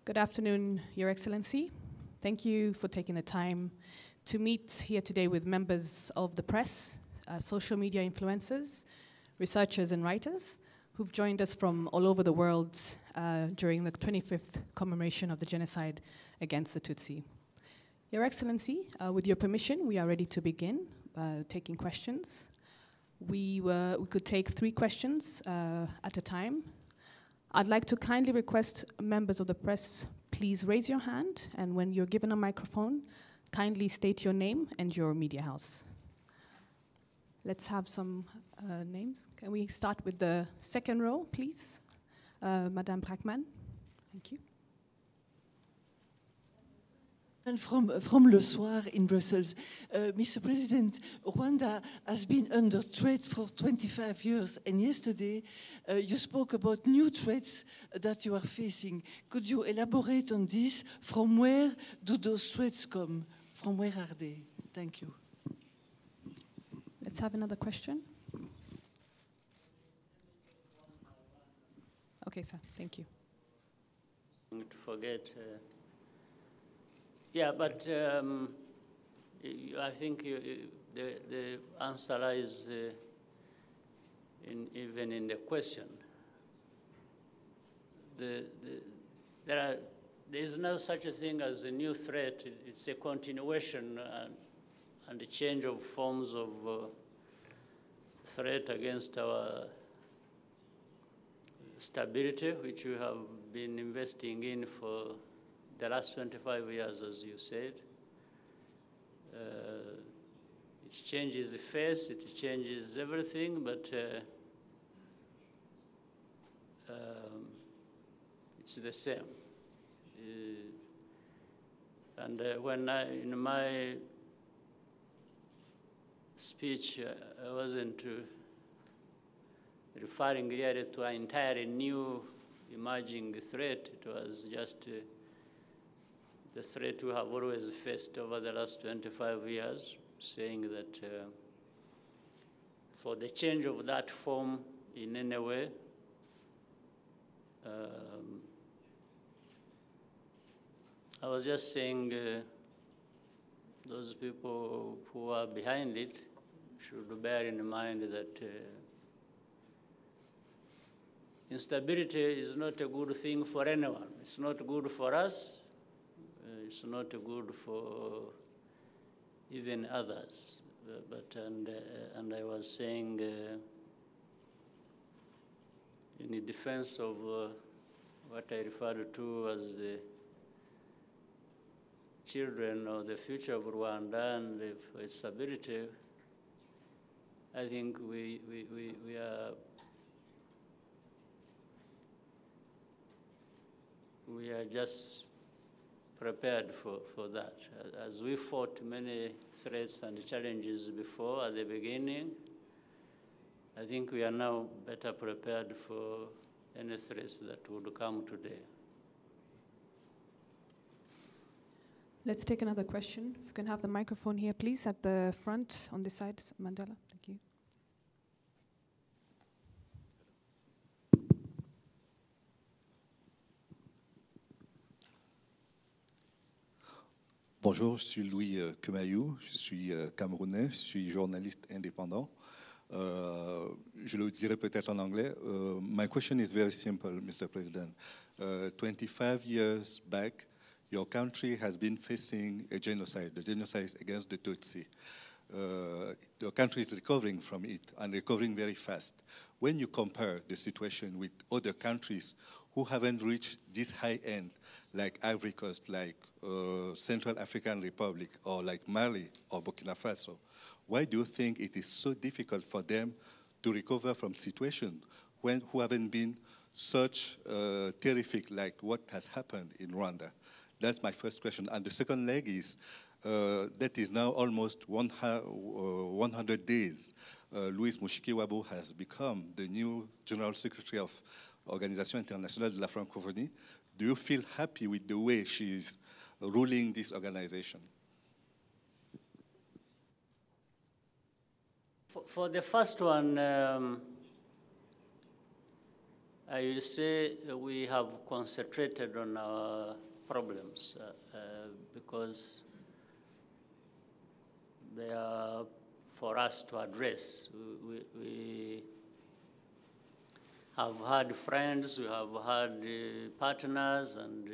Good afternoon, Your Excellency. Thank you for taking the time to meet here today with members of the press, social media influencers, researchers and writers who've joined us from all over the world during the 25th commemoration of the genocide against the Tutsi. Your Excellency, with your permission, we are ready to begin taking questions. We could take 3 questions at a time. I'd like to kindly request members of the press, please raise your hand, and when you're given a microphone, kindly state your name and your media house. Let's have some names. Can we start with the second row, please? Madame Brackman, thank you. And from Le Soir in Brussels. Mr. President, Rwanda has been under threat for 25 years, and yesterday you spoke about new threats that you are facing. Could you elaborate on this? From where do those threats come? From where are they? Thank you. Let's have another question. Okay, sir, thank you. To forget. Yeah, but I think the answer lies even in the question. There is no such a thing as a new threat. It's a continuation and a change of forms of threat against our stability, which we have been investing in for the last 25 years, as you said. It changes the face, it changes everything, but it's the same. And when in my speech, I wasn't referring really to an entirely new emerging threat. It was just the threat we have always faced over the last 25 years, saying that for the change of that form in any way, I was just saying those people who are behind it should bear in mind that instability is not a good thing for anyone. It's not good for us. It's not good for even others. And I was saying in defense of what I referred to as the children or the future of Rwanda and for its stability, I think we are just prepared for that. As we fought many threats and challenges before at the beginning, I think we are now better prepared for any threats that would come today. Let's take another question. If you can have the microphone here, please, at the front on this side. Mandela, thank you. Bonjour, je suis Louis Kemayou, je suis camerounais, je suis journaliste indépendant. Je le dirai peut-être en anglais. My question is very simple, Mr. President. 25 years back, your country has been facing a genocide, the genocide against the Tutsi. Your country is recovering from it and recovering very fast. When you compare the situation with other countries who haven't reached this high end, like Ivory Coast, like Central African Republic, or like Mali or Burkina Faso, why do you think it is so difficult for them to recover from situations who haven't been such terrific like what has happened in Rwanda? That's my first question. And the second leg is, that is now almost 100 days. Louise Mushikiwabo has become the new General Secretary of Organisation Internationale de la Francophonie. Do you feel happy with the way she's ruling this organization? For the first one, I will say we have concentrated on our problems because they are for us to address. We have had friends, we have had partners and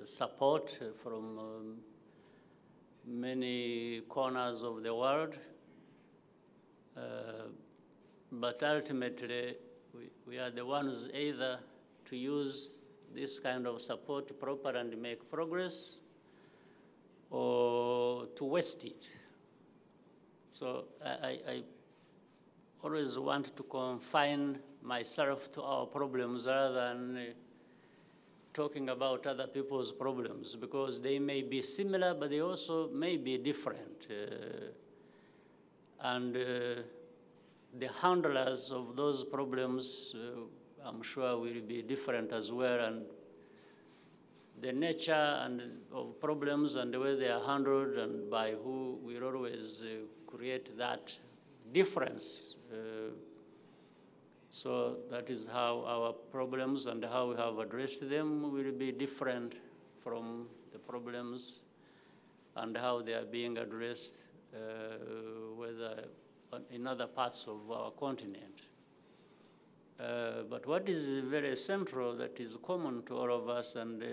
support from many corners of the world. But ultimately, we are the ones either to use this kind of support proper and make progress, or to waste it. So I always want to confine myself to our problems rather than talking about other people's problems, because they may be similar, but they also may be different. The handlers of those problems, I'm sure, will be different as well, and the nature of problems and the way they are handled and by who will always create that difference. So that is how our problems and how we have addressed them will be different from the problems and how they are being addressed, whether in other parts of our continent. But what is very central that is common to all of us, and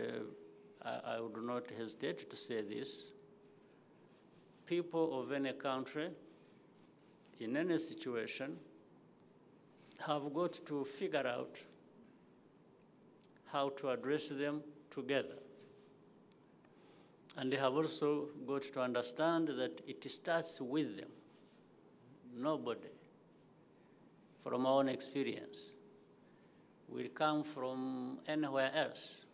I would not hesitate to say this, people of any country, in any situation, have got to figure out how to address them together. And they have also got to understand that it starts with them. Nobody, from our own experience, will come from anywhere else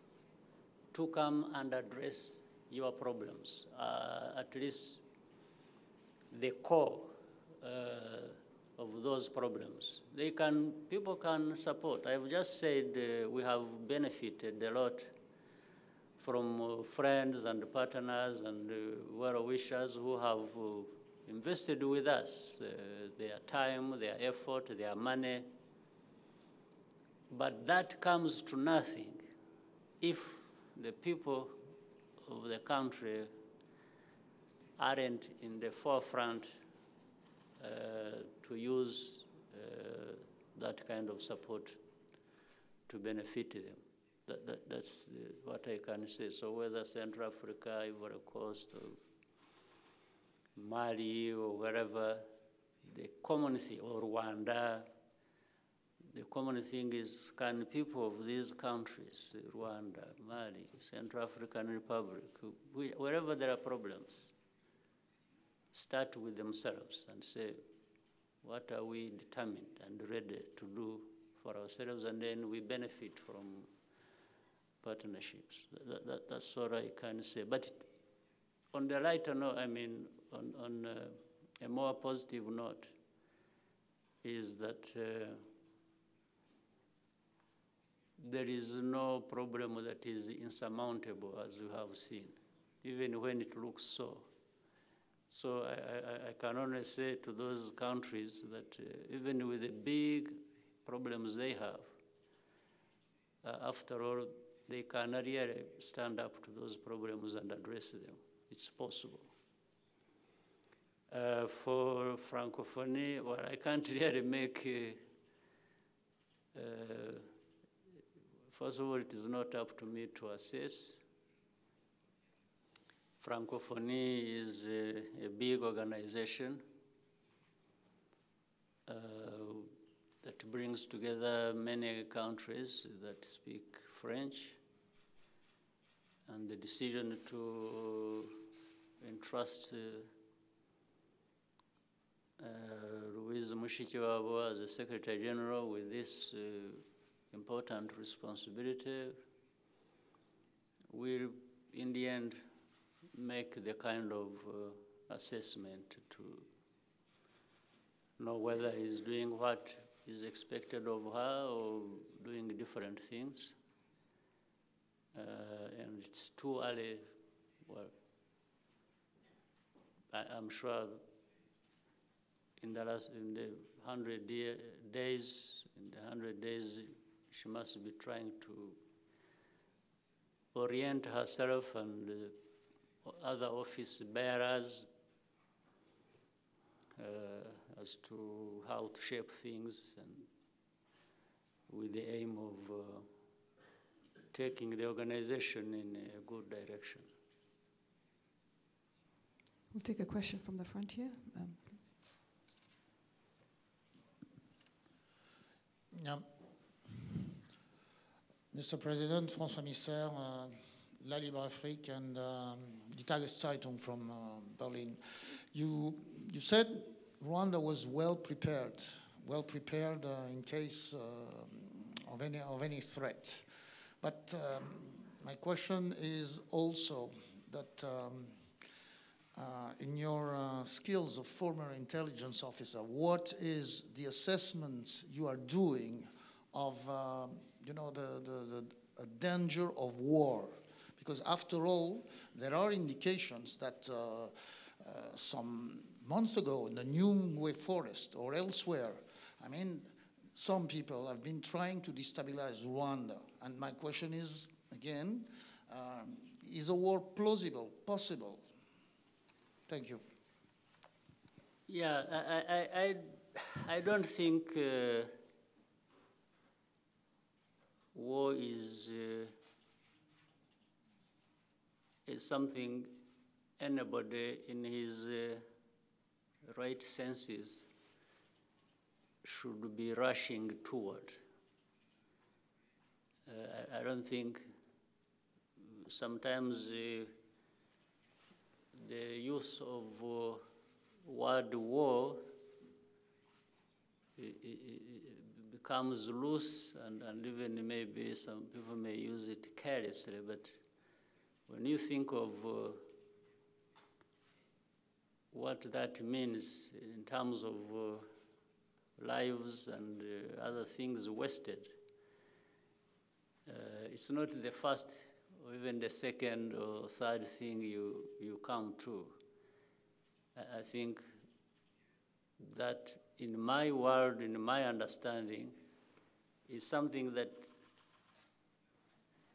to come and address your problems, at least the core of those problems. People can support. I've just said we have benefited a lot from friends and partners and well-wishers who have invested with us their time, their effort, their money. But that comes to nothing if the people of the country aren't in the forefront to use that kind of support to benefit them. That's what I can say. So whether Central Africa, Ivory Coast, or Mali, or wherever, the common thing, or Rwanda, the common thing is, can people of these countries, Rwanda, Mali, Central African Republic, wherever there are problems, start with themselves and say, what are we determined and ready to do for ourselves, and then we benefit from partnerships. That's all I can say. But on the lighter note, I mean, on a more positive note, is that there is no problem that is insurmountable, as you have seen, even when it looks so. So I can only say to those countries that even with the big problems they have, after all, they can really stand up to those problems and address them. It's possible. For Francophonie, well, I can't really make, first of all, it is not up to me to assess. Francophonie is a big organization that brings together many countries that speak French, and the decision to entrust Louise Mushikiwabo as the Secretary General with this important responsibility will, in the end, make the kind of assessment to know whether he's doing what is expected of her or doing different things. And it's too early. Well, I'm sure in the 100 days, She must be trying to orient herself and other office bearers as to how to shape things, and with the aim of taking the organization in a good direction. We'll take a question from the front here. Yeah. Mr. President, François Misser, La Libre Afrique, and Die Tageszeitung from Berlin. You said Rwanda was well prepared in case of any threat. But my question is also that in your skills of former intelligence officer, what is the assessment you are doing of the danger of war? Because after all, there are indications that some months ago in the Nyungwe forest or elsewhere, I mean, some people have been trying to destabilize Rwanda. And my question is, again, is a war plausible, possible? Thank you. Yeah, I don't think war is something anybody in his right senses should be rushing toward. I don't think sometimes the use of word war becomes loose, and even maybe some people may use it carelessly, but when you think of what that means in terms of lives and other things wasted, it's not the first or even the second or third thing you come to. I think that in my world, in my understanding, is something that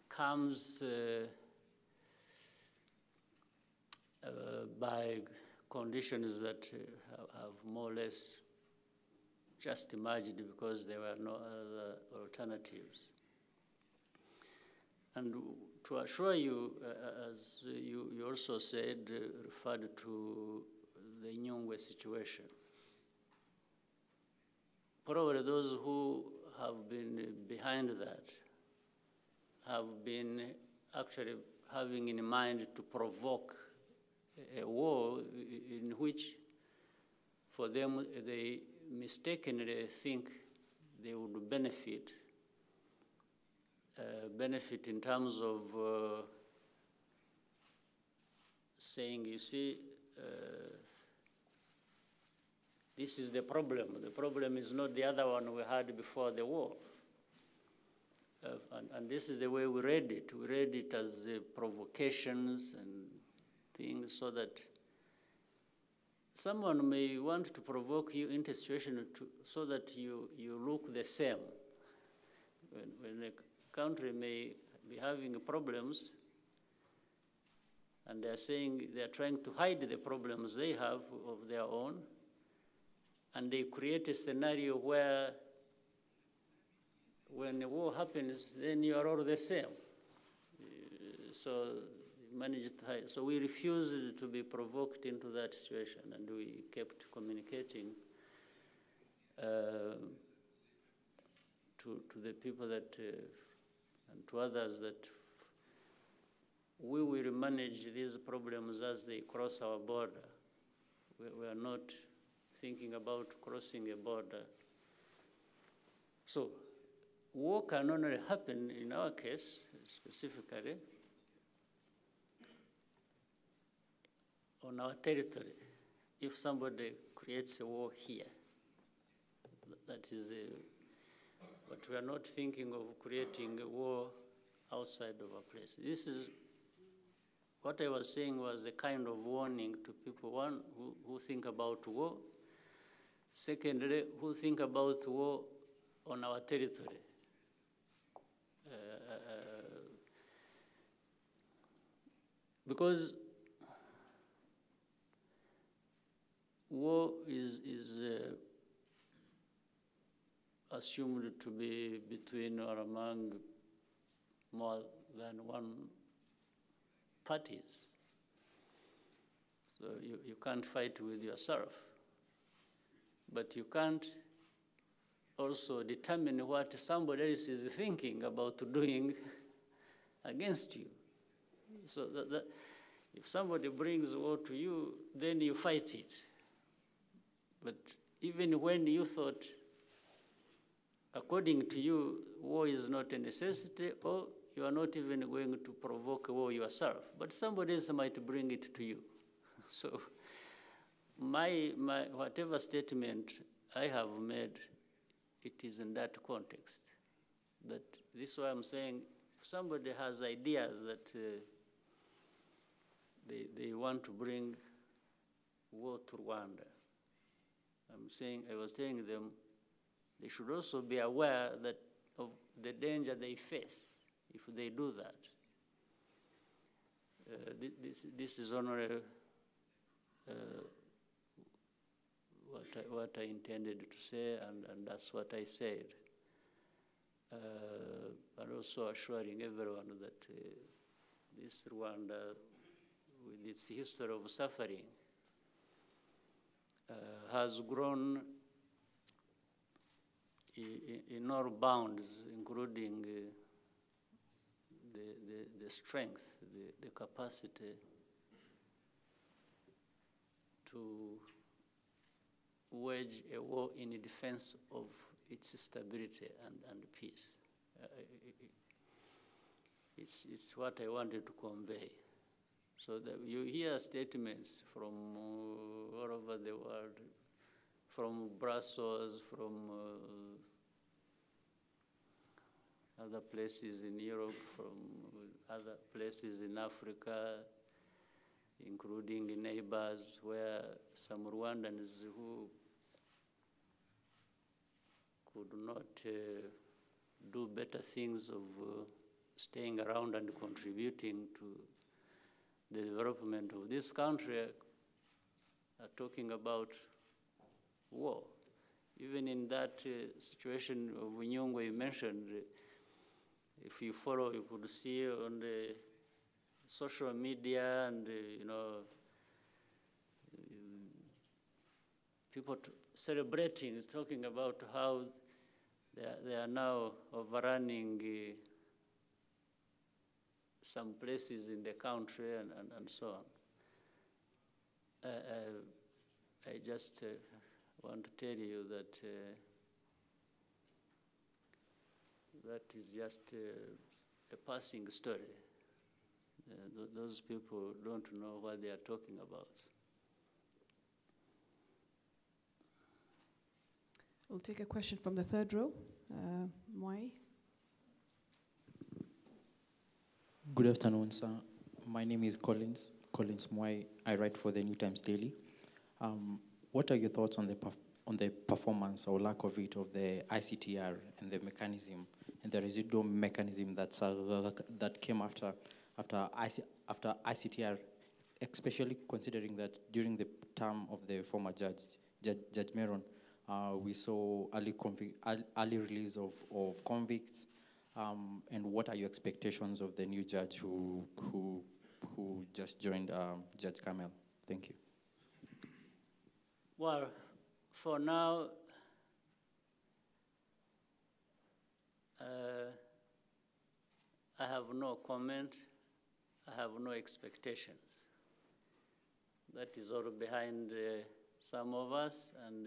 comes by conditions that have more or less just emerged because there were no other alternatives. And to assure you, as you also said, referred to the Nyungwe situation. Probably those who have been behind that have been actually having in mind to provoke a war in which, for them, they mistakenly think they would benefit in terms of saying, you see, this is the problem. The problem is not the other one we had before the war. And this is the way we read it. We read it as provocations and things so that someone may want to provoke you into a situation so that you look the same. When a country may be having problems and they're saying they're trying to hide the problems they have of their own, and they create a scenario where when a war happens, then you are all the same. So managed to hide. So we refused to be provoked into that situation, and we kept communicating to the people that, and to others, that we will manage these problems as they cross our border. We are not thinking about crossing a border. So war can only happen, in our case, specifically, on our territory, if somebody creates a war here. That is, but we are not thinking of creating a war outside of our place. This is, what I was saying was a kind of warning to people, one, who think about war. Secondly, who think about war on our territory. Because war is assumed to be between or among more than one parties. So you can't fight with yourself, but you can't also determine what somebody else is thinking about doing against you. So that if somebody brings war to you, then you fight it. But even when you thought, according to you, war is not a necessity, or you are not even going to provoke war yourself, but somebody else might bring it to you. So my whatever statement I have made, it is in that context. That this is why I'm saying, if somebody has ideas that they want to bring war to Rwanda, I was telling them, they should also be aware that of the danger they face if they do that. This is only what I intended to say, and that's what I said. And also assuring everyone that this Rwanda, with its history of suffering, has grown in all bounds, including the strength, the capacity to wage a war in defense of its stability and peace. It's what I wanted to convey. So that you hear statements from all over the world, from Brussels, from other places in Europe, from other places in Africa, including neighbors, where some Rwandans who could not do better things of staying around and contributing to the development of this country are talking about war. Even in that situation of Nyungwe you mentioned, if you follow, you could see on the social media and, people celebrating, talking about how they are now overrunning some places in the country and so on. I just want to tell you that that is just a passing story. Those people don't know what they are talking about. We'll take a question from the third row. Mwai. Good afternoon, sir. My name is Collins Mwai. I write for the New Times Daily. What are your thoughts on the performance or lack of it of the ICTR and the mechanism and the residual mechanism that came after ICTR, especially considering that during the term of the former Judge Meron, we saw early release of convicts, and what are your expectations of the new judge who just joined Judge Kamel? Thank you. Well, for now, I have no comment. I have no expectations. That is all behind some of us, and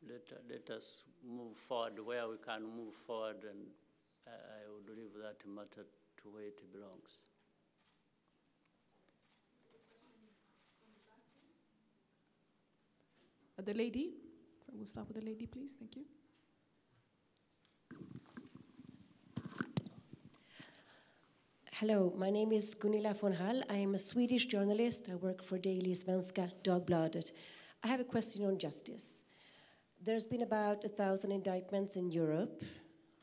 let us move forward where we can move forward, and I would leave that matter to where it belongs. The lady, we'll start with the lady, please. Thank you. Hello, my name is Gunilla von Hall. I am a Swedish journalist. I work for Daily Svenska Dagbladet. I have a question on justice. There's been about 1,000 indictments in Europe.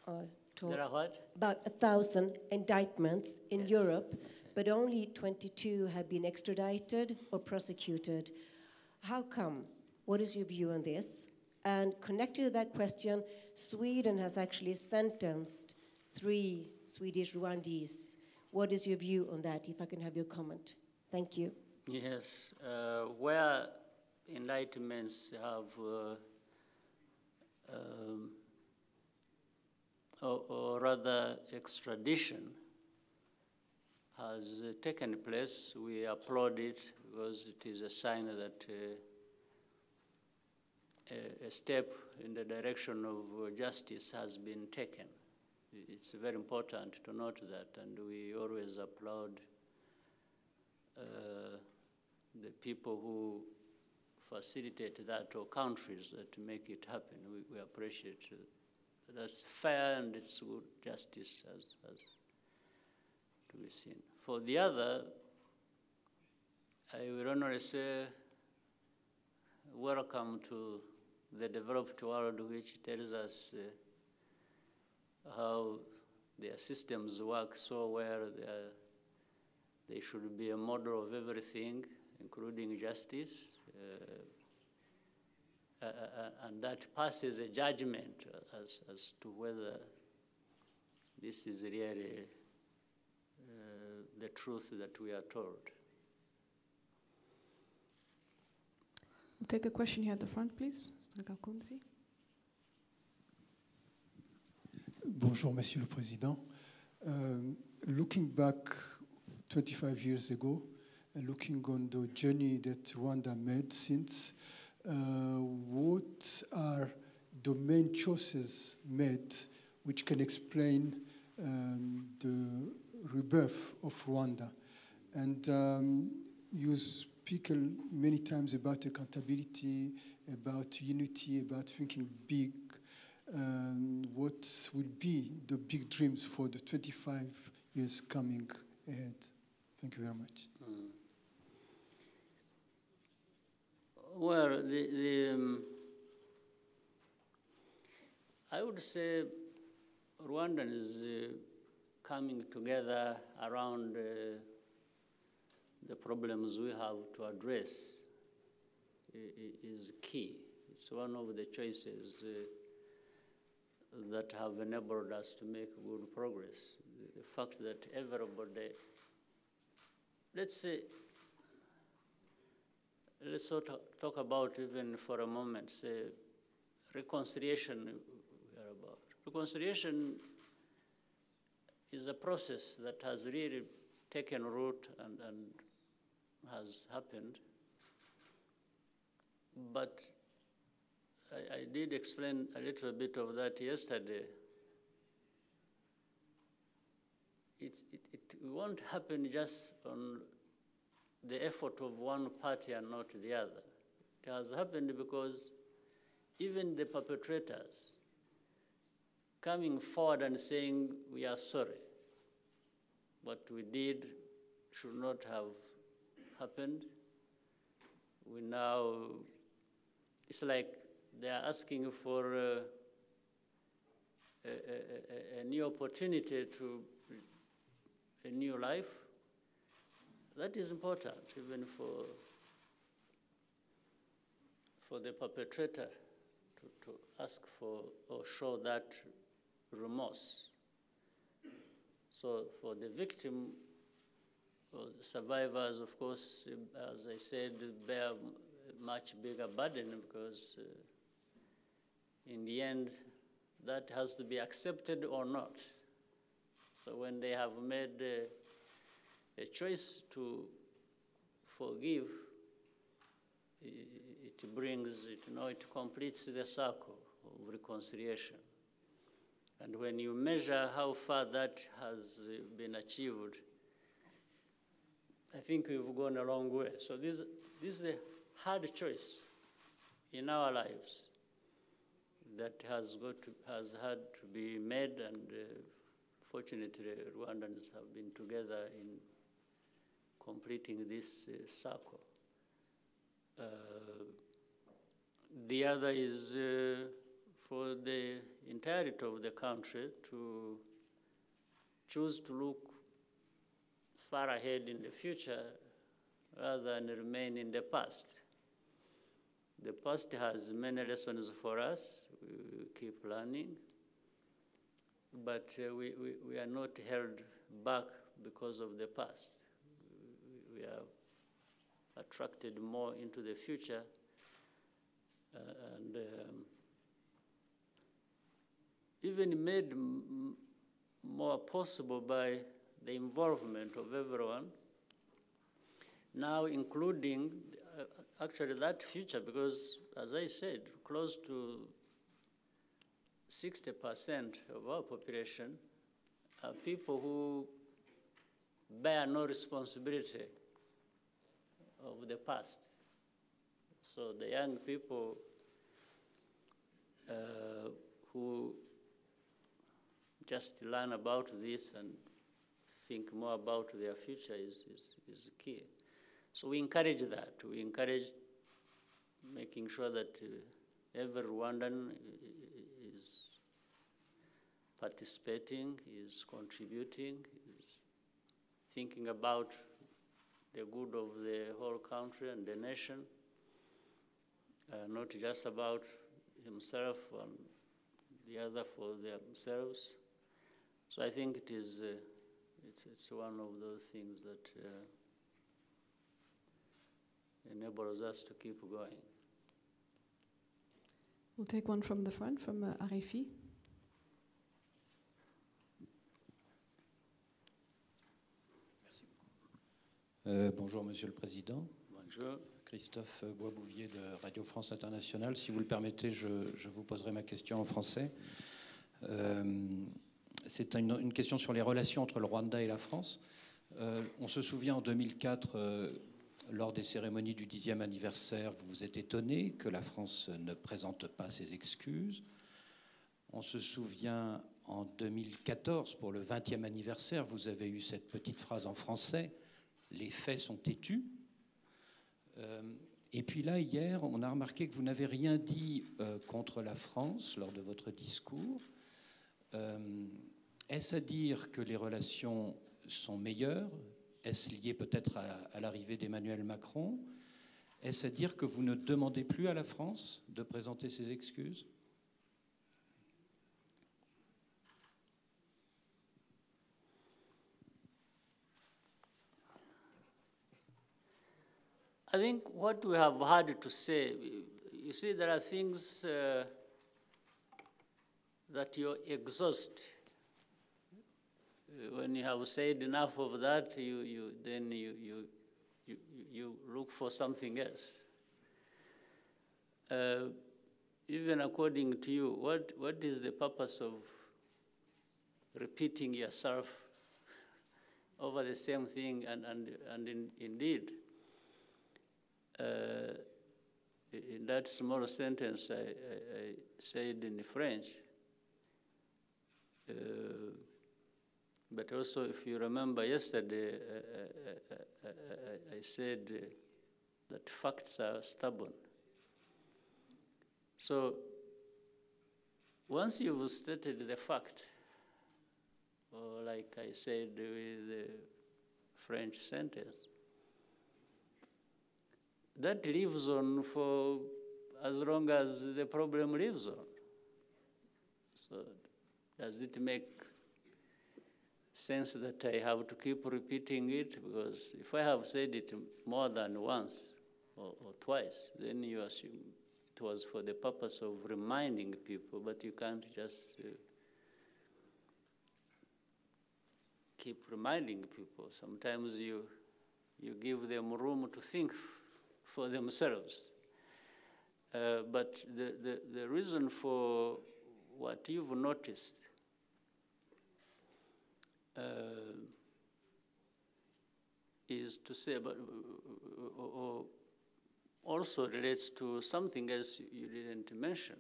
There are what? About 1,000 indictments in Yes. Europe, but only 22 have been extradited or prosecuted. How come? What is your view on this? And connected to that question, Sweden has actually sentenced 3 Swedish Rwandese. What is your view on that, if I can have your comment? Thank you. Yes, where indictments have, or rather extradition has taken place, we applaud it because it is a sign that a step in the direction of justice has been taken. It's very important to note that, and we always applaud the people who facilitate that, or countries that make it happen. We appreciate it. That's fair, and it's good justice as to be seen. For the other, I will only say welcome to the developed world, which tells us how their systems work so well. They should be a model of everything, including justice. And that passes a judgment as to whether this is really the truth that we are told. We'll take a question here at the front, please. Mr. Gakunzi. Bonjour, Monsieur le Président. Looking back 25 years ago, and looking on the journey that Rwanda made since, what are the main choices made which can explain the rebirth of Rwanda? And you speak many times about accountability, about unity, about thinking big. What will be the big dreams for the 25 years coming ahead? Thank you very much. Well, I would say Rwandans coming together around the problems we have to address is key. It's one of the choices that have enabled us to make good progress. The fact that everybody, let's sort of talk about, even for a moment, say, reconciliation we are about. Reconciliation is a process that has really taken root and has happened. But I did explain a little bit of that yesterday. It won't happen just on the effort of one party and not the other. It has happened because even the perpetrators coming forward and saying, we are sorry, what we did should not have happened. We now, it's like they are asking for a new opportunity to a new life. That is important, even for the perpetrator to ask for or show that remorse. So for the victim, or the survivors, of course, as I said, bear a much bigger burden because in the end, that has to be accepted or not. So when they have made a choice to forgive, it brings, it completes the circle of reconciliation. And when you measure how far that has been achieved, I think we've gone a long way. So this is a hard choice in our lives that has had to be made, and fortunately, Rwandans have been together in completing this circle. The other is for the entirety of the country to choose to look far ahead in the future rather than remain in the past. The past has many lessons for us. We keep learning, but we are not held back because of the past. We are attracted more into the future and even made more possible by the involvement of everyone, now including actually that future, because as I said, close to 60% of our population are people who bear no responsibility of the past. So the young people who just learn about this and think more about their future is key. So we encourage that. We encourage making sure that every Rwandan is participating, is contributing, is thinking about the good of the whole country and the nation, not just about himself and the other for themselves. So I think it is, it's one of those things that enables us to keep going. We'll take one from the front, from RFI. Bonjour, Monsieur le Président. Bonjour. Christophe Boisbouvier de Radio France Internationale. Si vous le permettez, je vous poserai ma question en français. C'est une question sur les relations entre le Rwanda et la France. On se souvient en 2004, lors des cérémonies du 10e anniversaire, vous vous êtes étonné que la France ne présente pas ses excuses. On se souvient en 2014, pour le 20e anniversaire, vous avez eu cette petite phrase en français, « Les faits sont têtus ». Et puis là, hier, on a remarqué que vous n'avez rien dit contre la France lors de votre discours. Est-ce à dire que les relations sont meilleures? Est-ce lié peut-être à l'arrivée d'Emmanuel Macron? Est-ce à dire que vous ne demandez plus à la France de présenter ses excuses? I think what we have had to say, you see, there are things that you exhaust. When you have said enough of that, then you look for something else. Even according to you, what is the purpose of repeating yourself over the same thing? And indeed, in that small sentence I said in French, but also if you remember yesterday, I said that facts are stubborn. So once you've stated the fact, or like I said with the French sentence, that lives on for as long as the problem lives on. So does it make sense that I have to keep repeating it? Because if I have said it more than once or twice, then you assume it was for the purpose of reminding people, but you can't just keep reminding people. Sometimes you give them room to think for themselves. But the reason for what you've noticed is to say, but also relates to something else you didn't mention.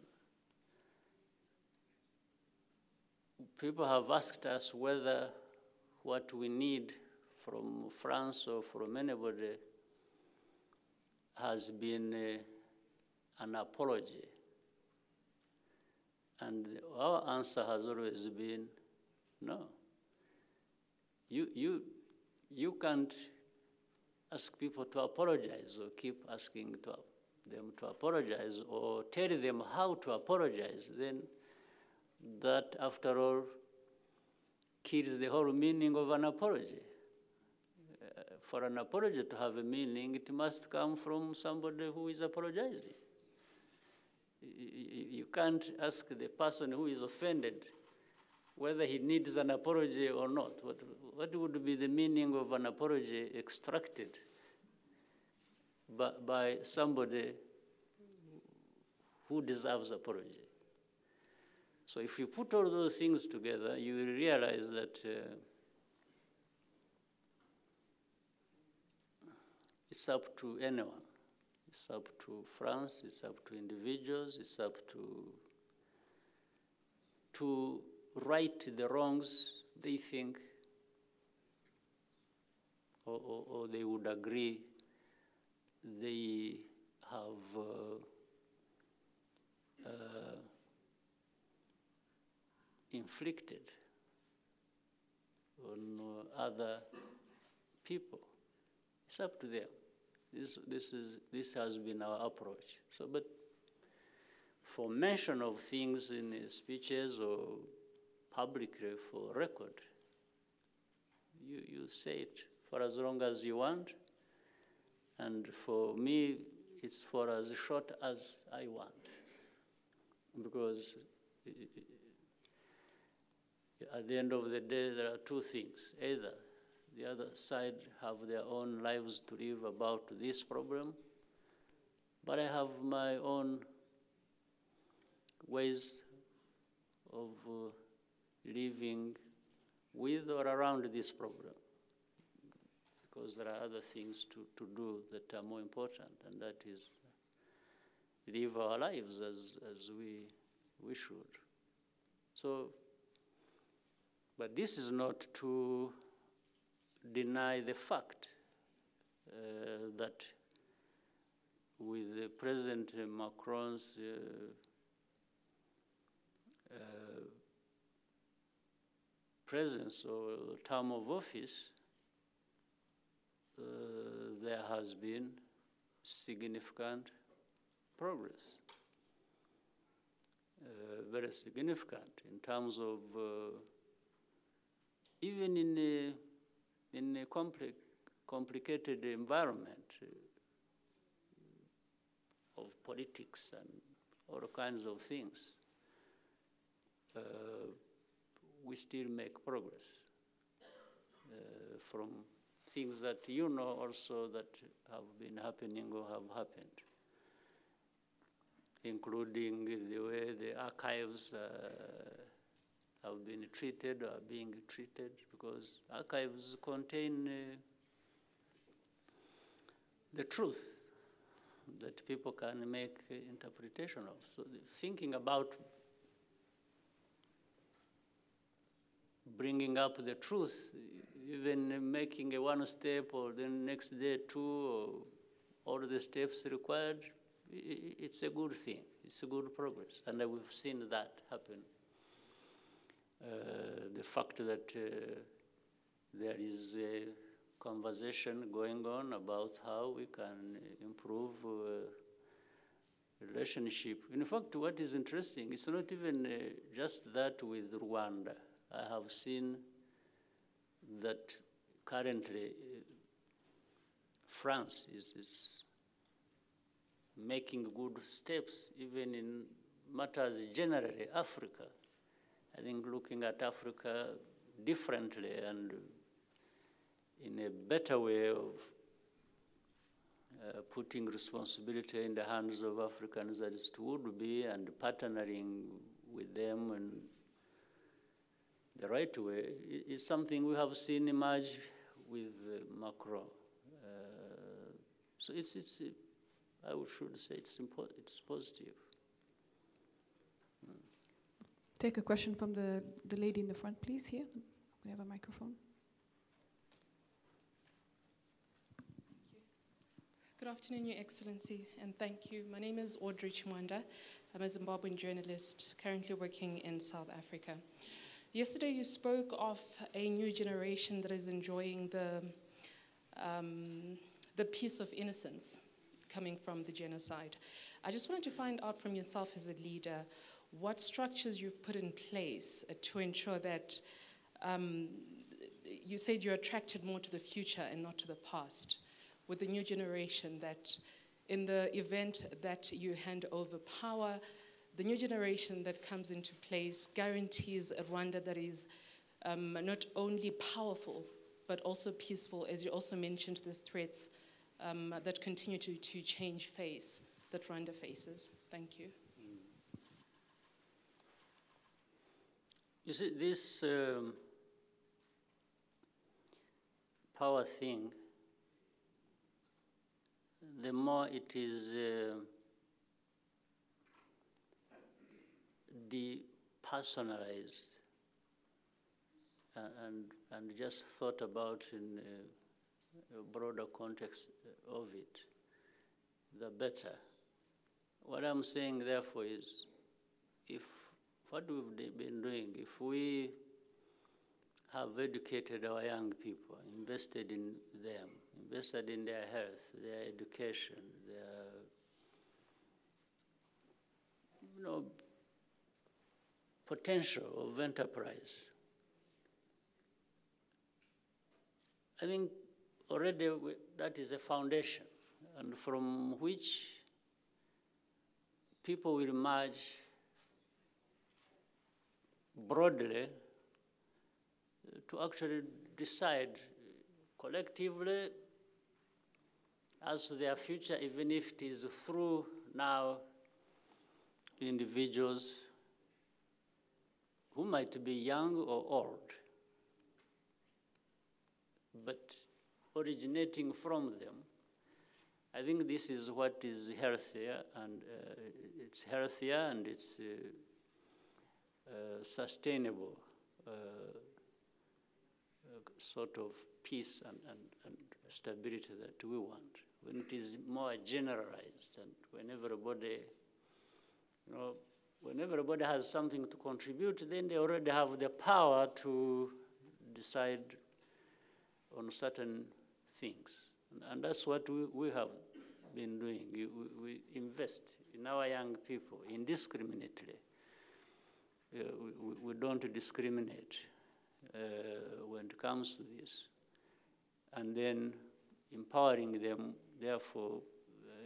People have asked us whether what we need from France or from anybody has been an apology. And our answer has always been, no. You can't ask people to apologize or keep asking them to apologize or tell them how to apologize. Then that, after all, kills the whole meaning of an apology. For an apology to have a meaning, it must come from somebody who is apologizing. You can't ask the person who is offended whether he needs an apology or not. What would be the meaning of an apology extracted by somebody who deserves apology? So if you put all those things together, you will realize that it's up to anyone. It's up to France, it's up to individuals, it's up to right the wrongs they think or they would agree they have inflicted on other people. It's up to them. This has been our approach. So, but for mention of things in speeches or publicly for record, you say it for as long as you want, and for me, it's for as short as I want, because at the end of the day, there are two things. Either the other side have their own lives to live about this problem, but I have my own ways of living with or around this problem, because there are other things to do that are more important, and that is live our lives as we should. So, but this is not to deny the fact that with President Macron's presence or term of office, there has been significant progress, very significant in terms of even in a complicated environment of politics and all kinds of things, we still make progress from things that you know also that have been happening or have happened, including the way the archives have been treated or are being treated, because archives contain the truth that people can make interpretation of. So thinking about bringing up the truth, even making a one step or the next day two, or all the steps required, it's a good thing. It's a good progress, and we've seen that happen. The fact that there is a conversation going on about how we can improve relationship. In fact, what is interesting, it's not even just that with Rwanda. I have seen that currently France is making good steps even in matters generally, Africa. I think looking at Africa differently and in a better way of putting responsibility in the hands of Africans as it would be, and partnering with them in the right way is something we have seen emerge with Macron. So I should say it's positive. Take a question from the lady in the front, please, here. We have a microphone. Good afternoon, Your Excellency, and thank you. My name is Audrey Chimwanda. I'm a Zimbabwean journalist currently working in South Africa. Yesterday you spoke of a new generation that is enjoying the peace of innocence coming from the genocide. I just wanted to find out from yourself as a leader what structures you've put in place to ensure that you said you're attracted more to the future and not to the past, with the new generation, that in the event that you hand over power, the new generation that comes into place guarantees a Rwanda that is not only powerful, but also peaceful, as you also mentioned, the threats that continue to change face that Rwanda faces. Thank you. You see, this power thing, the more it is depersonalized and just thought about in a broader context of it, the better. What I'm saying, therefore, is if what we've been doing, if we have educated our young people, invested in them, invested in their health, their education, their, potential of enterprise, I think already that is a foundation, and from which people will emerge broadly to actually decide collectively as to their future, even if it is through now individuals who might be young or old, but originating from them. I think this is what is healthier, and it's healthier and it's sustainable sort of peace and stability that we want. When it is more generalized and when everybody has something to contribute, then they already have the power to decide on certain things. And that's what we have been doing. We invest in our young people indiscriminately. We don't discriminate when it comes to this. And then empowering them, therefore,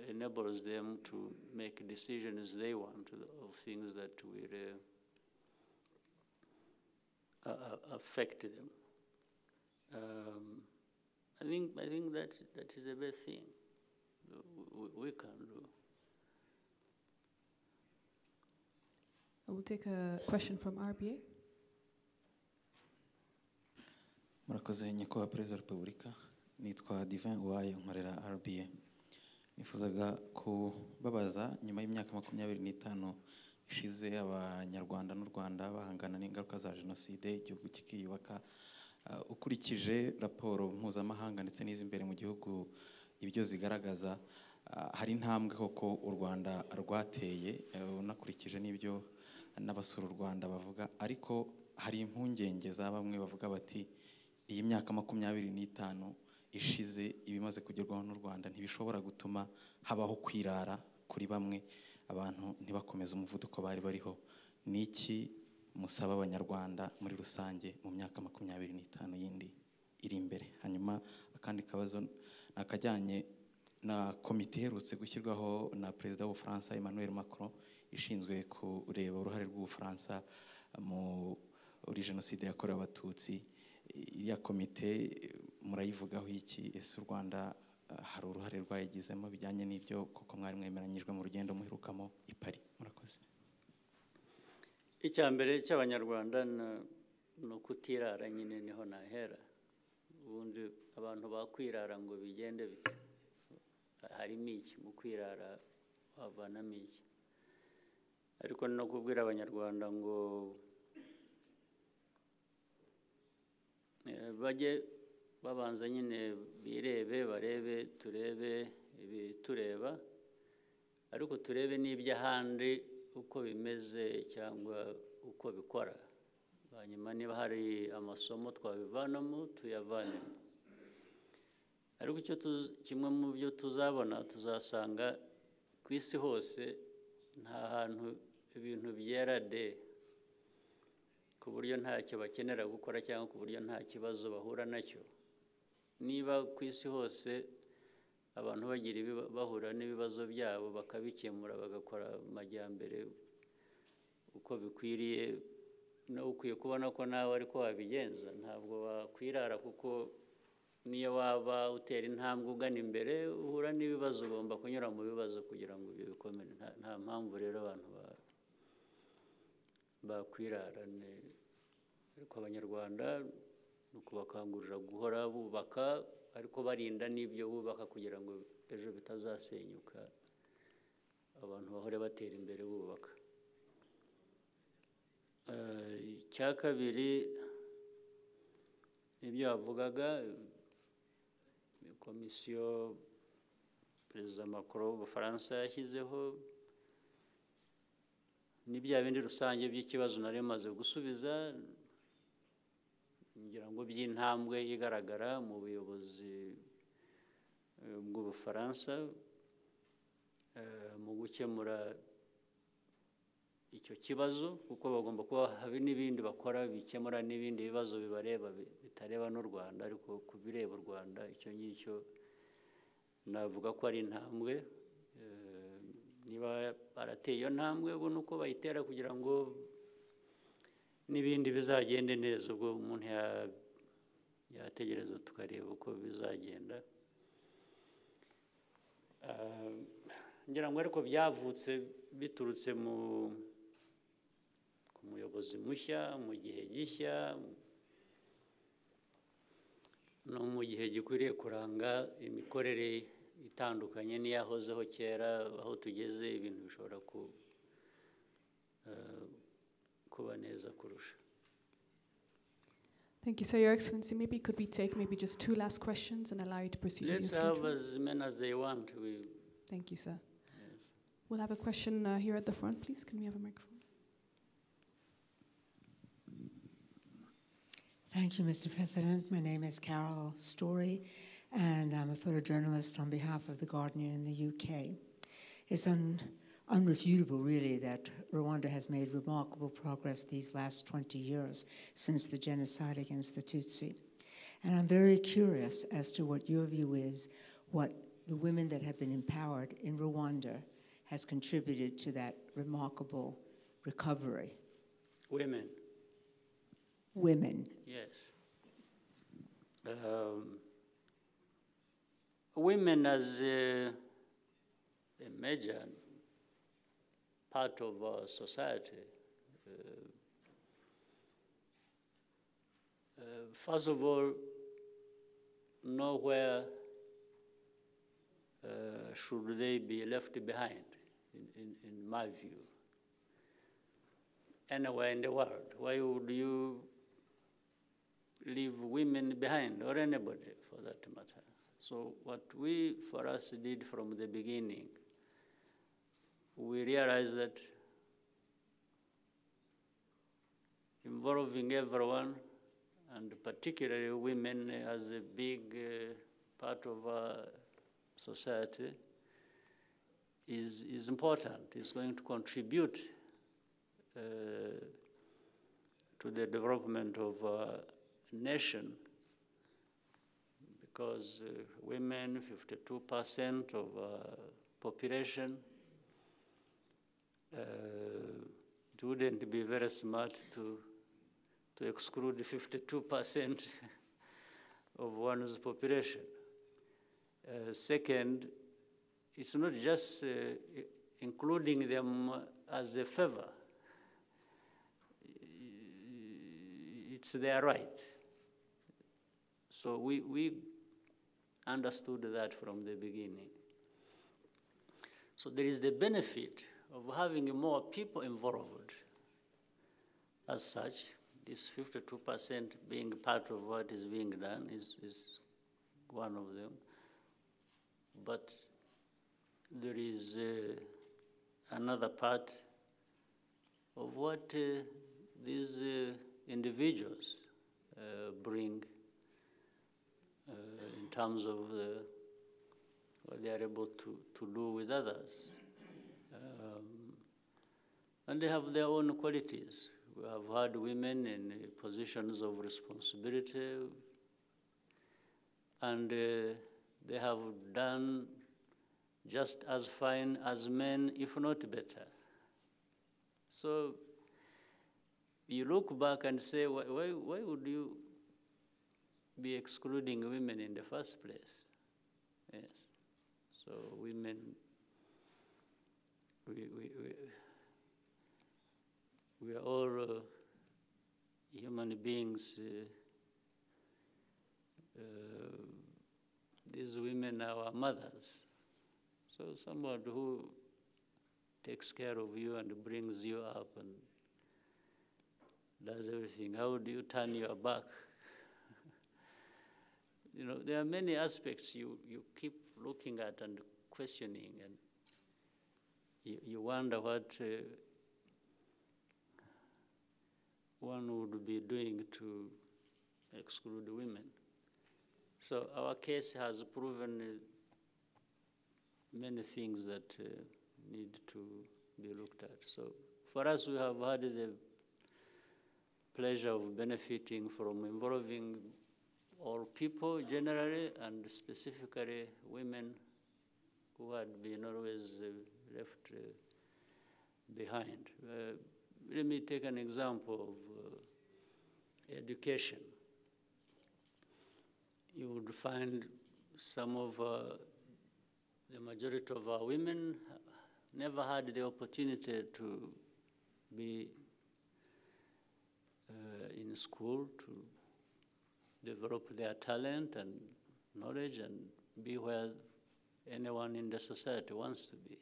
enables them to make decisions they want of things that will affect them. I think that is a bad thing we can do. I will take a question from RBA. Murakoze nyakubahwa Perezida wa Repubulika, nitwa Divin Uwayo nkorera RBA. Nifuzaga kubabaza nyuma y'imyaka 25 ishize abanyarwanda n'u Rwanda bahangana n'ingaruka za jenoside igihugu kikiyubaka, ukurikije raporo mpuzamahanga ndetse n'izimbere mu gihugu ibyo zigaragaza, hari intambwe koko u Rwanda rwateye, unakurikije n'ibyo n'abasura u Rwanda bavuga, ariko hari impungenge za bamwe bavuga bati iyi myaka 25 ishize ibimaze kugerwaho n'u Rwanda ntibishobora gutuma habaho kwirara kuri bamwe, abantu ntibakomeza umuvuduko bari bariho. Niki musaba abanyarwanda muri rusange mu myaka 25 yindi iri imbere? Hanyuma akandi kabazo nakajyanye na komite iherutse gushyirwaho na Perezida w'Ubufaransa Emmanuel Macron ishinzwe kureba uruhare rw'Ubufaransa muri jenoside yakorewe Abatutsi. Iriya komite murayivugaho iki? Ese u Rwanda hari uruhare rwayigizemo bijyanye n'ibyo koko mwari mwemeranyijwe mu rugendo muherukamo i Paris? Murakoze. Icyambere cy'abanyarwanda no kutirara nyine niho nahera. Ubundi abantu bakwirara ngo bigende bite? Harimo iki mu kwirara, havanamo iki? Ariko no kubwira abanyarwanda ngo bajye babanza nyine birebe, barebe, turebe ibitureba ariko turebe n'iby'ahandi uko bimeze cyangwa uko bikora, hanyuma niba hari amasomo twabivanamo tuyavanemo. Ariko kimwe mu byo tuzabona, tuzasanga ku isi hose nta hantu ibintu byera de, ku buryo ntacyo bakenera gukora cyangwa ku buryo nta kibazo bahura nacyo. Niba ku isi hose abantu bahura n'ibibazo byabo bakabikemura, bagakora amajyambere uko bikwiriye, nawe ukwiye kubona ko nawe ariko wabigenza. Ntabwo wakwirara, kuko niyo waba utera intambwe ugana imbere uhura n'ibibazo, ugomba kunyura mu bibazo kugira ngo ibyo bikomere. Nta mpamvu rero abantu bakwirara. Ariko Abanyarwanda ni ukubakangurira guhora bubaka, ariko barinda n'ibyo bubaka kugira ngo ejo bitazasenyuka, abantu bahore batera imbere bubaka. Icya kabiri, ibyo yavugaga, komisiyo Perezida Macron w'Ubufaransa yashyizeho, ni bya bindi rusange by'ikibazo nari maze gusubiza, ngira ngo by'intambwe igaragara mu buyobozi bw'Ubufaransa mu gukemura icyo kibazo, kuko bagomba kuba hari n'ibindi bakora bikemura n'ibindi bibazo bibareba bitareba n'u Rwanda, ariko ku bireba u Rwanda icyo ngicyo navuga ko ari intambwe. Niba barateye iyo ntambwe, ubu ni uko bayitera kugira ngo n'ibindi bizagende neza. Ubwo umuntu yategereza tukareba uko bizagenda. Ngira ngo ariko byavutse biturutse ku muyobozi mushya, mu gihe gishya, no mu gihe gikwiriye kuranga imikorere itandukanye n'iyahozeho kera. Aho tugeze ibintu bishobora kuba neza kurusha. Thank you, sir. Your Excellency, maybe could we take just 2 last questions and allow you to proceed with your schedule? Let's have as many as they want. Thank you, sir. Yes. We'll have a question here at the front, please. Can we have a microphone? Thank you, Mr. President. My name is Carol Story, and I'm a photojournalist on behalf of The Guardian in the UK. It's unrefutable, really, that Rwanda has made remarkable progress these last 20 years since the genocide against the Tutsi. And I'm very curious as to what your view is, what the women that have been empowered in Rwanda has contributed to that remarkable recovery. Women. Women. Yes. Women as a major part of our society. First of all, nowhere should they be left behind, in my view. Anywhere in the world, why would you leave women behind, or anybody for that matter? So what we, for us, did from the beginning, we realized that involving everyone, and particularly women as a big part of our society, is important. It's going to contribute to the development of our nation, because women, 52% of population, it wouldn't be very smart to exclude 52% of one's population. Second, it's not just including them as a favor. It's their right. So we understood that from the beginning. So there is the benefit of having more people involved. As such, this 52% being part of what is being done is one of them. But there is another part of what these individuals bring in terms of what they are able to do with others. And they have their own qualities. We have had women in positions of responsibility, and they have done just as fine as men, if not better. So you look back and say, why would you be excluding women in the first place? Yes. So women, we are all human beings. These women are our mothers. So someone who takes care of you and brings you up and does everything, how do you turn your back? You know, there are many aspects you keep looking at and questioning, and you wonder what one would be doing to exclude women. So our case has proven many things that need to be looked at. So for us, we have had the pleasure of benefiting from involving all people generally, and specifically women who had been always left behind. Let me take an example of education. You would find some of the majority of our women never had the opportunity to be in school, to develop their talent and knowledge and be where anyone in the society wants to be.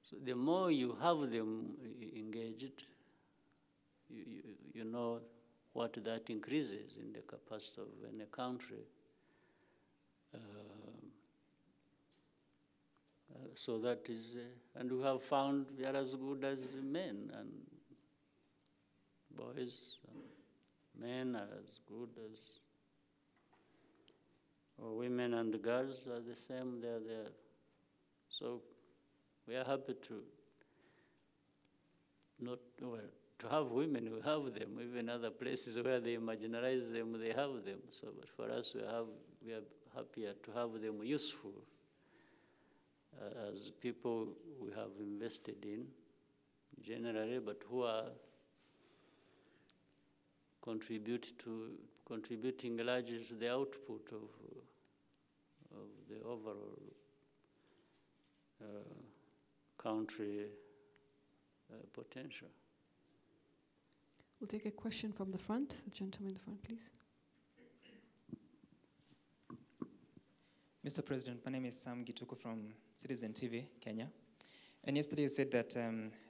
So the more you have them engaged, you know what that increases in the capacity of any country. So that is, and we have found they are as good as men, and boys and men are as good as, or women and girls are the same, they're there. So we are happy to to have women, we have them. Even other places where they marginalize them, they have them. So, but for us, we are happier to have them useful as people we have invested in generally, but who are contributing largely to the output of the overall country potential. We'll take a question from the front. The gentleman in the front, please. Mr. President, my name is Sam Gituku from Citizen TV, Kenya. And yesterday you said that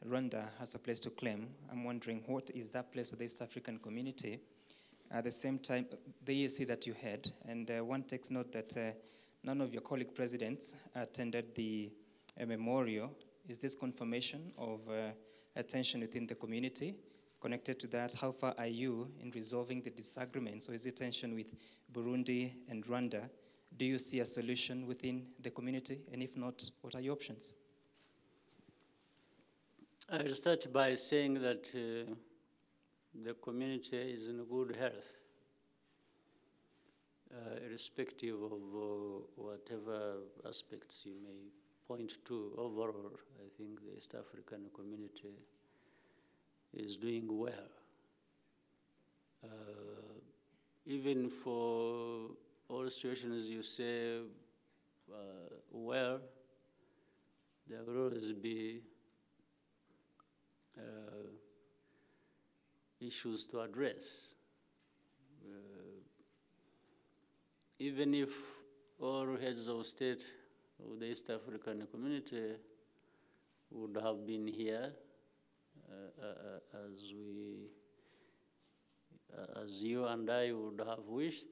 Rwanda has a place to claim. I'm wondering, what is that place of the East African community? At the same time, the EAC that you had, and one takes note that none of your colleague presidents attended the memorial. Is this confirmation of attention within the community? Connected to that, how far are you in resolving the disagreements, or is it tension with Burundi and Rwanda? Do you see a solution within the community? And if not, what are your options? I'll start by saying that the community is in good health, irrespective of whatever aspects you may point to. Overall, I think the East African community is doing well. Even for all situations you say, well, there will always be issues to address. Even if all heads of state of the East African community would have been here, as you and I would have wished,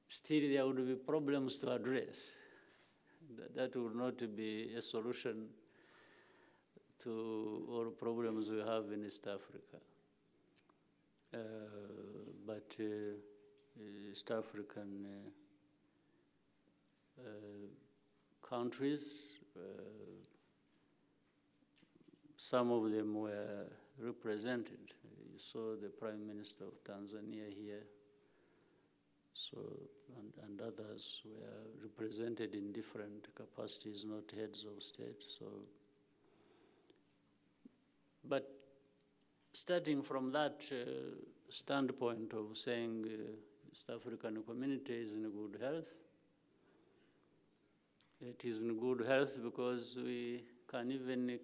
still there would be problems to address. That will not be a solution to all problems we have in East Africa. But East African countries, some of them were represented. You saw the Prime Minister of Tanzania here, so and others were represented in different capacities, not heads of state. So, but starting from that standpoint of saying East African community is in good health, it is in good health because we can even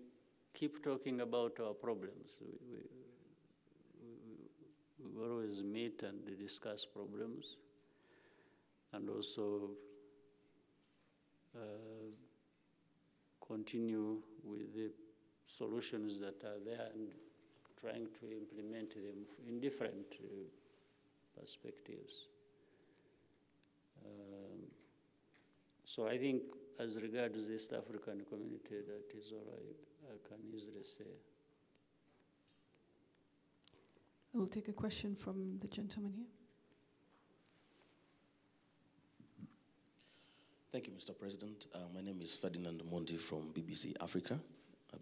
keep talking about our problems. We always meet and discuss problems, and also continue with the solutions that are there and trying to implement them in different perspectives. So I think as regards the East African community, that is all I can easily say. I will take a question from the gentleman here. Thank you, Mr. President. My name is Ferdinand Monti from BBC Africa,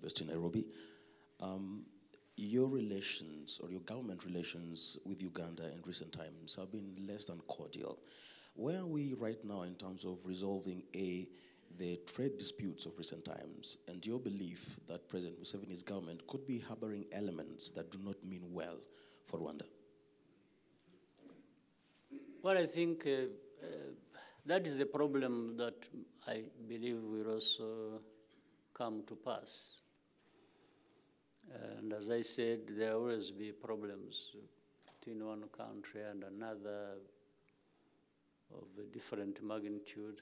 based in Nairobi. Your relations, or your government relations with Uganda in recent times have been less than cordial. Where are we right now in terms of resolving the trade disputes of recent times, and your belief that President Museveni's government could be harboring elements that do not mean well for Rwanda? Well, I think that is a problem that I believe will also come to pass. And as I said, there will always be problems between one country and another of a different magnitude.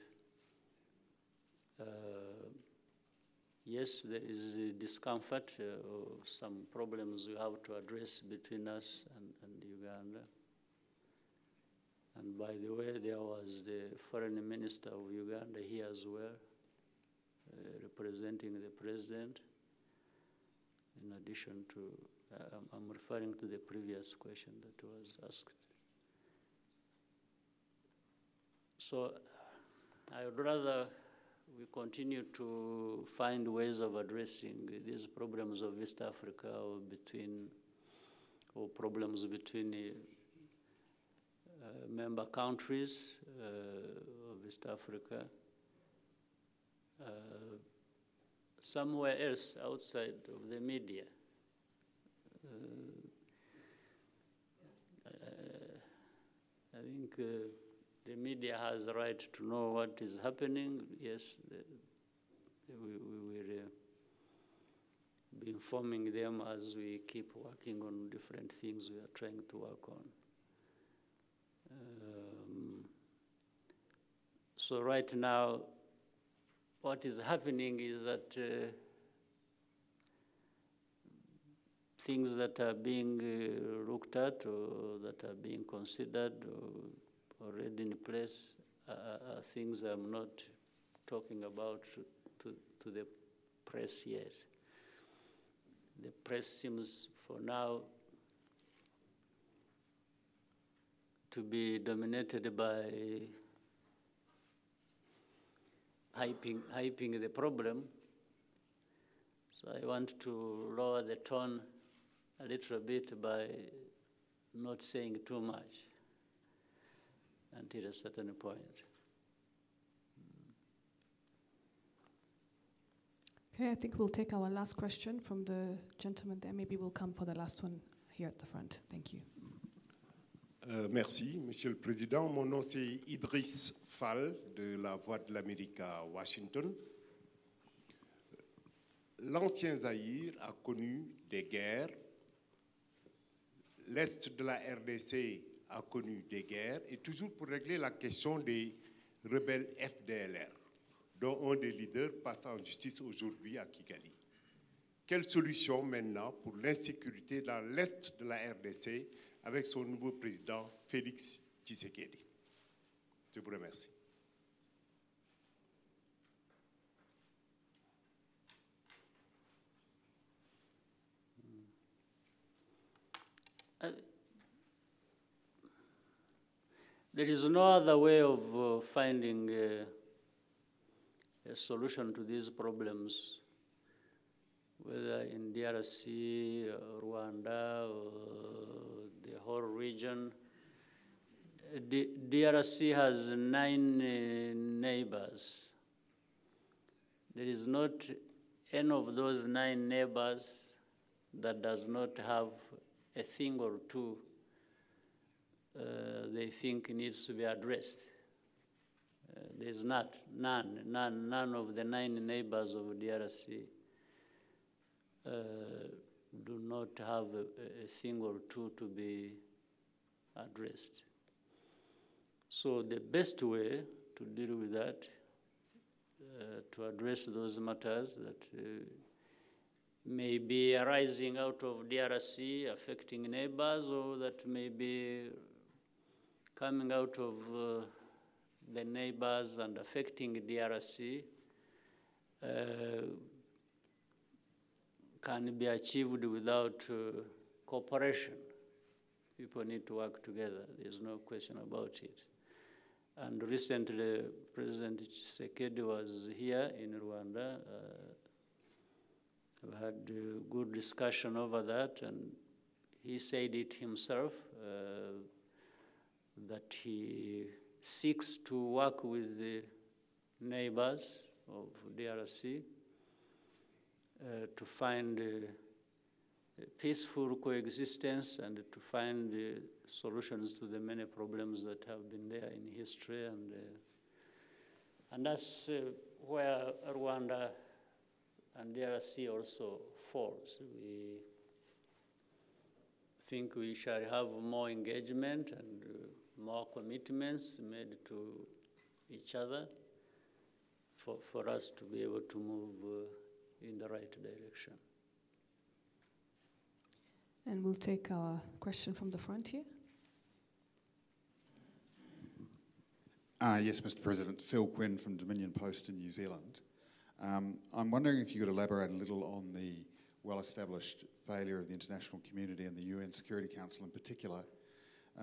Yes, there is a discomfort of some problems we have to address between us and Uganda. And by the way, there was the foreign minister of Uganda here as well, representing the president, in addition to, I'm referring to the previous question that was asked. So I would rather we continue to find ways of addressing these problems of East Africa or problems between member countries of East Africa somewhere else outside of the media. I think the media has a right to know what is happening. Yes, we will be informing them as we keep working on different things we are trying to work on. So right now, what is happening is that things that are being looked at or that are being considered or already in place are things I'm not talking about to the press yet. The press seems for now to be dominated by hyping the problem. So I want to lower the tone a little bit by not saying too much until a certain point. Okay, I think we'll take our last question from the gentleman there. Maybe we'll come for the last one here at the front. Thank you. Merci, Monsieur le Président. Mon nom, c'est Idriss Fall, de la Voix de l'Amérique à Washington. L'ancien Zaïre a connu des guerres. L'Est de la RDC a connu des guerres. Et toujours pour régler la question des rebelles FDLR, dont un des leaders passe en justice aujourd'hui à Kigali. Quelle solution maintenant pour l'insécurité dans l'Est de la RDC avec son nouveau président, Félix Tshisekedi? Je vous remercie. There is no other way of finding a solution to these problems, whether in DRC, Rwanda, or the whole region. DRC has 9 neighbors. There is not any of those 9 neighbors that does not have a thing or two they think needs to be addressed. There's none of the 9 neighbors of DRC do not have a thing or two to be addressed. So the best way to deal with that, to address those matters that may be arising out of DRC, affecting neighbors, or that may be coming out of the neighbors and affecting DRC, can be achieved without cooperation. People need to work together. There's no question about it. And recently, President Tshisekedi was here in Rwanda. We had a good discussion over that, and he said it himself, that he seeks to work with the neighbors of DRC to find a peaceful coexistence and to find solutions to the many problems that have been there in history. And that's where Rwanda and DRC also falls. We think we shall have more engagement and more commitments made to each other for us to be able to move in the right direction. And we'll take our question from the front here. Yes, Mr. President. Phil Quinn from Dominion Post in New Zealand. I'm wondering if you could elaborate a little on the well-established failure of the international community and the UN Security Council in particular,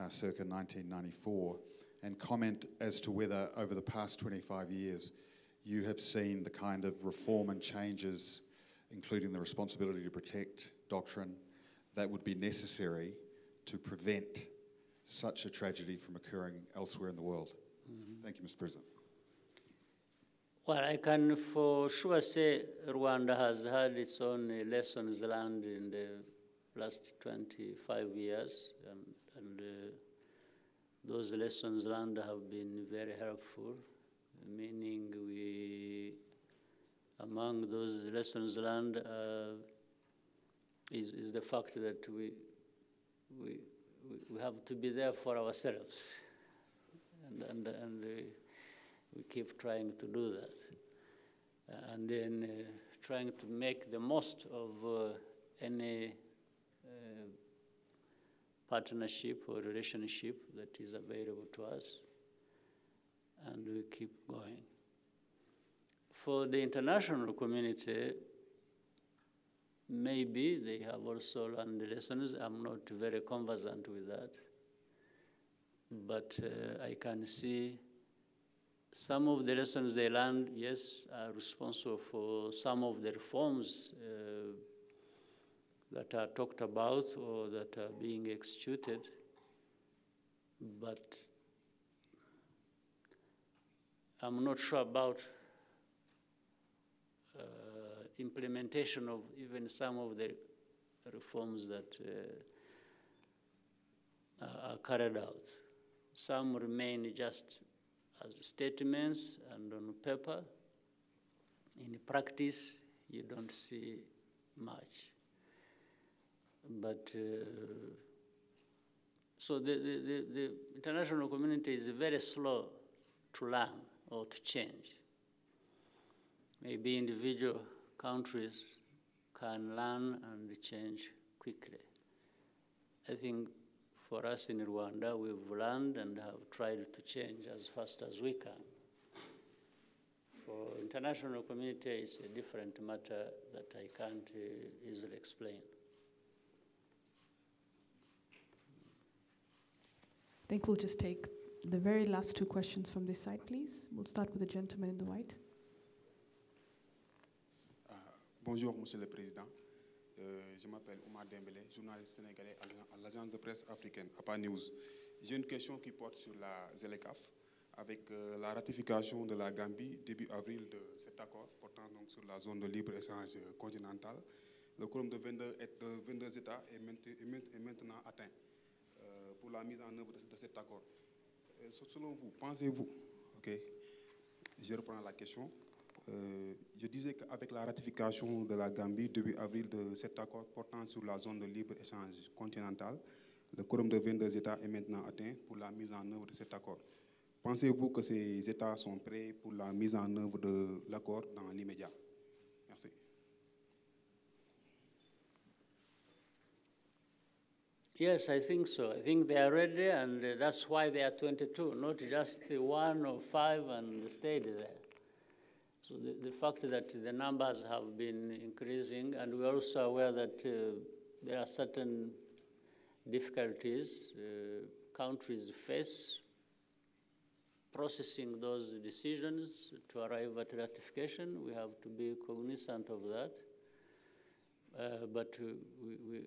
circa 1994, and comment as to whether over the past 25 years you have seen the kind of reform and changes, including the responsibility to protect doctrine, that would be necessary to prevent such a tragedy from occurring elsewhere in the world. Mm-hmm. Thank you, Mr. President. Well, I can for sure say Rwanda has had its own lessons learned in the last 25 years, and those lessons learned have been very helpful, meaning among those lessons learned is the fact that we have to be there for ourselves, and we keep trying to do that, and then trying to make the most of any partnership or relationship that is available to us, and we keep going. For the international community, maybe they have also learned lessons. I'm not very conversant with that, but I can see some of the lessons they learned, yes, are responsible for some of the reforms that are talked about or that are being executed, but I'm not sure about implementation of even some of the reforms that are carried out. Some remain just as statements and on paper. In practice, you don't see much. But so the international community is very slow to learn or to change. Maybe individual countries can learn and change quickly. I think for us in Rwanda, we've learned and have tried to change as fast as we can. For international community, it's a different matter that I can't easily explain. I think we'll just take The very last two questions from this side, please. We'll start with the gentleman in the white. Bonjour, Monsieur le Président. Je m'appelle Oumar Dembélé, journaliste sénégalais à l'agence de presse africaine, APA News. J'ai une question qui porte sur la ZLECAf, avec la ratification de la Gambie début avril de cet accord portant donc sur la zone de libre-échange continentale. Le quorum de 22 États est maintenant atteint pour la mise en œuvre de cet accord. Selon vous, pensez-vous, ok, je reprends la question, je disais qu'avec la ratification de la Gambie début avril de cet accord portant sur la zone de libre-échange continentale, le quorum de 22 États est maintenant atteint pour la mise en œuvre de cet accord. Pensez-vous que ces États sont prêts pour la mise en œuvre de l'accord dans l'immédiat? Merci. Yes, I think so. I think they are ready, and that's why they are 22, not just 1 or 5 and stayed there. So the fact that the numbers have been increasing, and we're also aware that there are certain difficulties countries face processing those decisions to arrive at ratification. We have to be cognizant of that. But we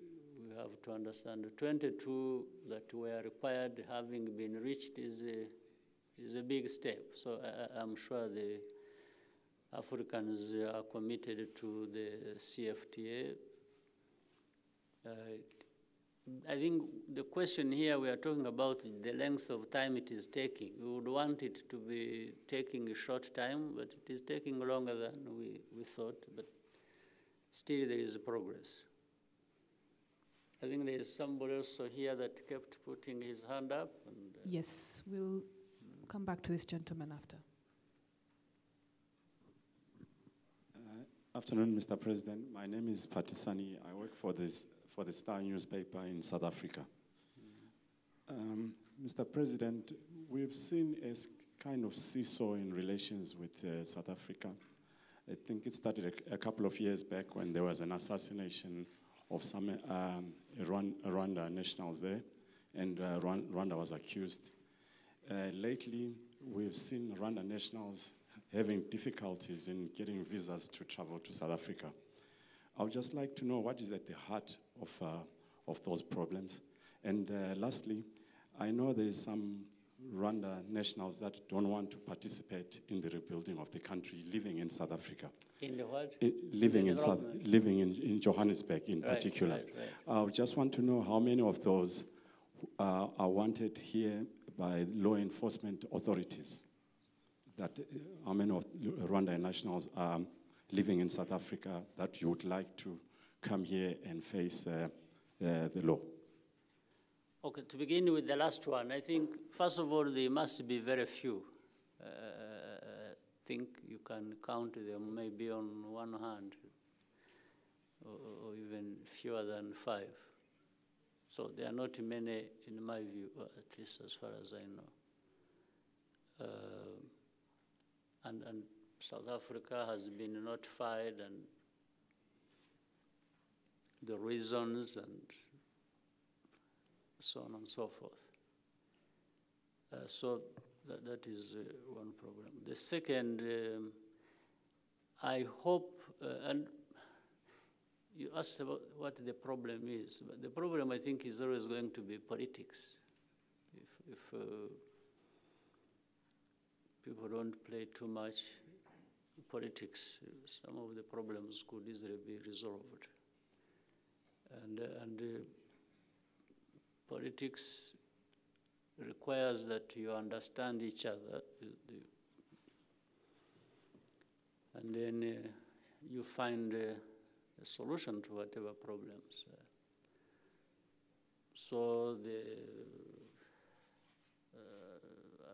have to understand the 22 that were required having been reached is a big step. So I'm sure the Africans are committed to the CFTA. I think the question here, we are talking about the length of time it is taking. We would want it to be taking a short time, but it is taking longer than we thought, but still there is progress. I think there is somebody also here that kept putting his hand up. And, yes, we'll come back to this gentleman after. Afternoon, Mr. President. My name is Patisani. I work for the Star newspaper in South Africa. Mr. President, we've seen a kind of seesaw in relations with South Africa. I think it started a couple of years back when there was an assassination of some Rwanda nationals there, and Rwanda was accused. Lately, we've seen Rwanda nationals having difficulties in getting visas to travel to South Africa. I would just like to know what is at the heart of those problems. And lastly, I know there's some Rwanda nationals that don't want to participate in the rebuilding of the country living in South Africa. In the what? Living in Johannesburg in particular. Right. I just want to know how many of those are wanted here by law enforcement authorities. That how many of Rwanda nationals are living in South Africa that you would like to come here and face the law? Okay, to begin with the last one, I think, first of all, there must be very few. I think you can count them maybe on one hand, or even fewer than 5. So there are not many, in my view, at least as far as I know. And South Africa has been notified, and the reasons and so on and so forth. So that is one problem. The second, I hope, and you asked about what the problem is, but the problem, I think, is always going to be politics. If people don't play too much politics, some of the problems could easily be resolved. And politics requires that you understand each other, and then you find a solution to whatever problems. So the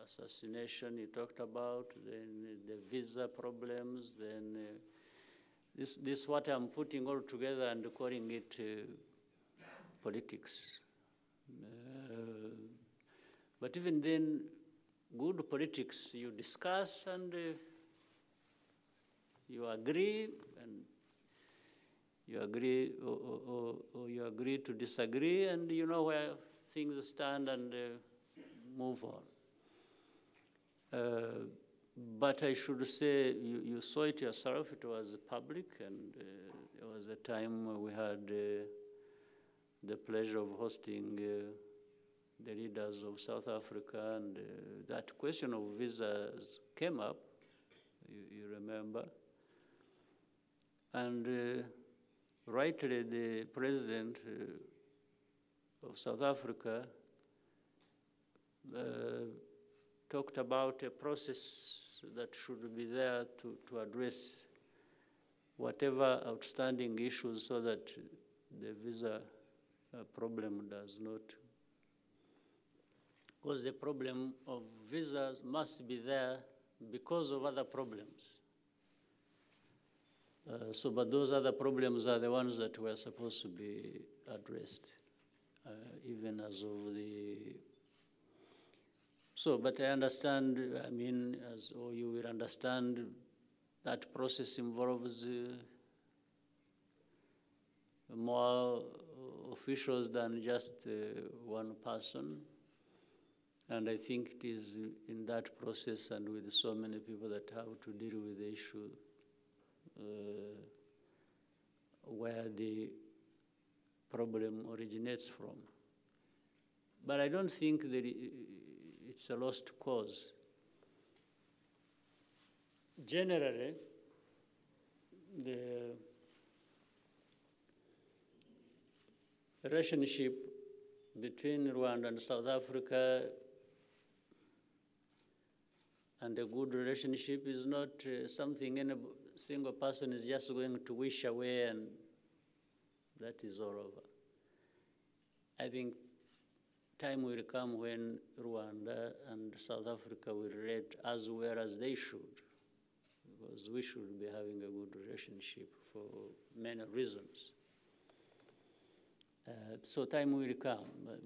assassination you talked about, then the visa problems, then this what I'm putting all together and calling it politics. But even then, good politics, you discuss and you agree, and you agree or you agree to disagree, and you know where things stand and move on. But I should say, you saw it yourself, it was public, and there was a time where we had the pleasure of hosting the leaders of South Africa, and that question of visas came up, you remember. And rightly, the president of South Africa talked about a process that should be there to address whatever outstanding issues so that the visa problem does not. Because the problem of visas must be there because of other problems. But those other problems are the ones that were supposed to be addressed, even as of the. But I understand, I mean, as all you will understand, that process involves more officials than just one person. And I think it is in that process and with so many people that have to deal with the issue where the problem originates from. But I don't think that it's a lost cause. Generally, the relationship between Rwanda and South Africa, and a good relationship is not something any single person is just going to wish away and that is all over. I think time will come when Rwanda and South Africa will relate as well as they should, because we should be having a good relationship for many reasons. So time will come, but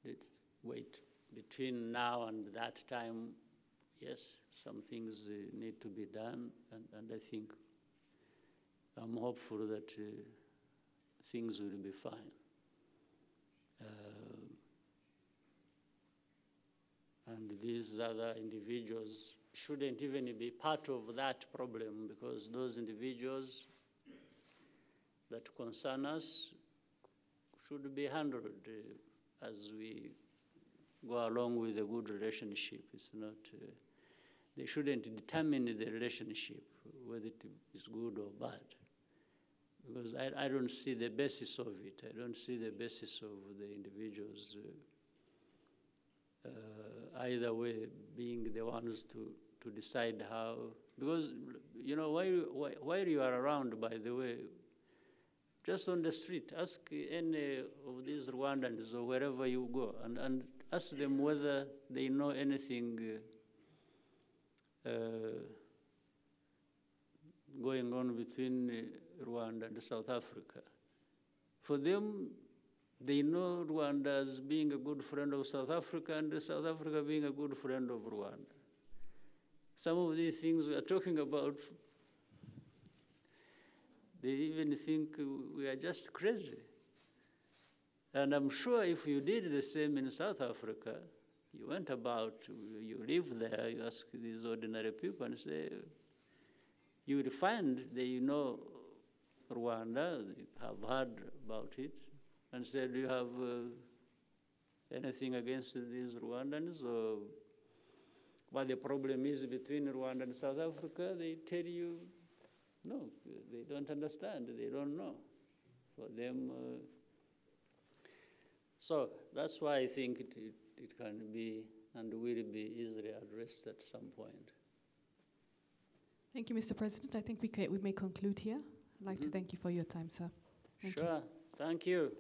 let's wait. Between now and that time, yes, some things need to be done, and I think I'm hopeful that things will be fine. And these other individuals shouldn't even be part of that problem, because those individuals that concern us should be handled as we go along with a good relationship. It's not, they shouldn't determine the relationship, whether it is good or bad. Because I don't see the basis of it. I don't see the basis of the individuals either way being the ones to decide how. Because, you know, while you are around, by the way, just on the street, ask any of these Rwandans or wherever you go, and ask them whether they know anything going on between Rwanda and South Africa. For them, they know Rwanda as being a good friend of South Africa and South Africa being a good friend of Rwanda. Some of these things we are talking about, they even think we are just crazy. And I'm sure if you did the same in South Africa, you went about, you live there, you ask these ordinary people and say, you will find they know Rwanda, they have heard about it, and say, do you have anything against these Rwandans, or what the problem is between Rwanda and South Africa? They tell you, no, they don't understand, they don't know. For them, so that's why I think it can be and will be easily addressed at some point. Thank you, Mr. President. I think we may conclude here. I'd like to thank you for your time, sir. Thank you. Sure, thank you.